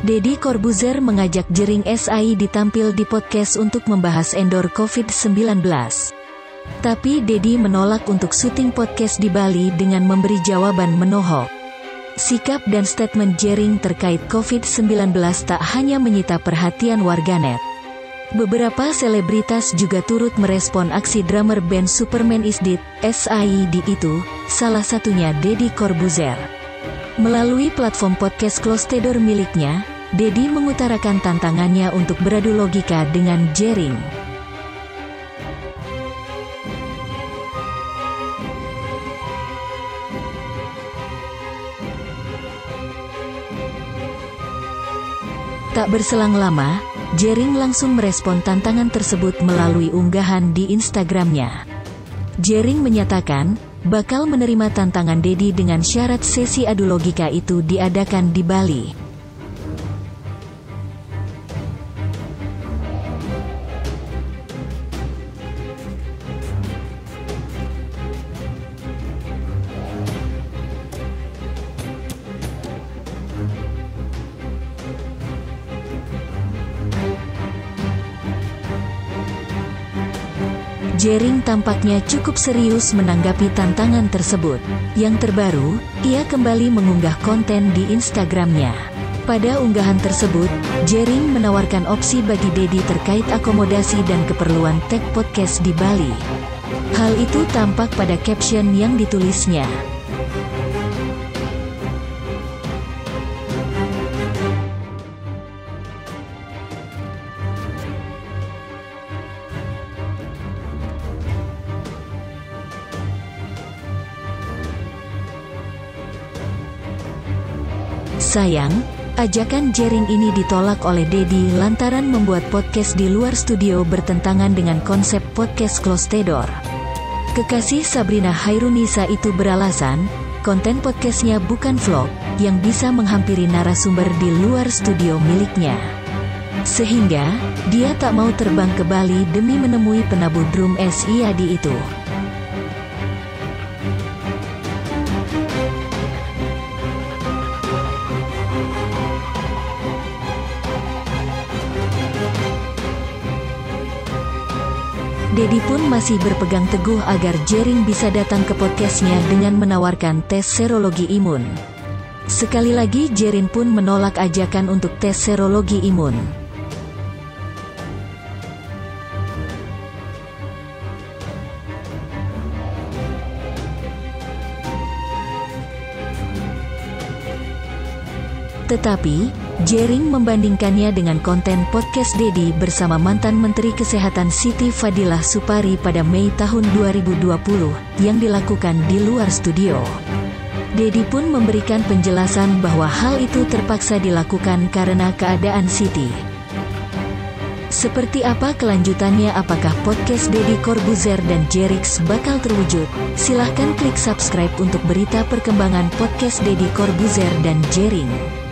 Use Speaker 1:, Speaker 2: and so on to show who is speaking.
Speaker 1: Deddy Corbuzier mengajak Jering SI ditampil di podcast untuk membahas endor COVID-19. Tapi Deddy menolak untuk syuting podcast di Bali dengan memberi jawaban menohok. Sikap dan statement Jering terkait COVID-19 tak hanya menyita perhatian warganet. Beberapa selebritas juga turut merespon aksi drummer band Superman Is Dead, SID itu, salah satunya Deddy Corbuzier. Melalui platform podcast Closed Door miliknya, Deddy mengutarakan tantangannya untuk beradu logika dengan Jering. Tak berselang lama, Jering langsung merespon tantangan tersebut melalui unggahan di Instagramnya. Jering menyatakan, bakal menerima tantangan Deddy dengan syarat sesi adu logika itu diadakan di Bali. Jering tampaknya cukup serius menanggapi tantangan tersebut. Yang terbaru, ia kembali mengunggah konten di Instagramnya. Pada unggahan tersebut, Jering menawarkan opsi bagi Deddy terkait akomodasi dan keperluan tag podcast di Bali. Hal itu tampak pada caption yang ditulisnya. Sayang, ajakan Jering ini ditolak oleh Deddy lantaran membuat podcast di luar studio bertentangan dengan konsep podcast Closed Door. Kekasih Sabrina Hairunisa itu beralasan, konten podcastnya bukan vlog, yang bisa menghampiri narasumber di luar studio miliknya. Sehingga, dia tak mau terbang ke Bali demi menemui penabuh drum SID itu. Deddy pun masih berpegang teguh agar Jering bisa datang ke podcastnya dengan menawarkan tes serologi imun. Sekali lagi Jering pun menolak ajakan untuk tes serologi imun. Tetapi, Jering membandingkannya dengan konten podcast Deddy bersama mantan Menteri Kesehatan Siti Fadilah Supari pada Mei tahun 2020 yang dilakukan di luar studio. Deddy pun memberikan penjelasan bahwa hal itu terpaksa dilakukan karena keadaan Siti. Seperti apa kelanjutannya? Apakah podcast Deddy Corbuzier dan Jering bakal terwujud? Silahkan klik subscribe untuk berita perkembangan podcast Deddy Corbuzier dan Jering.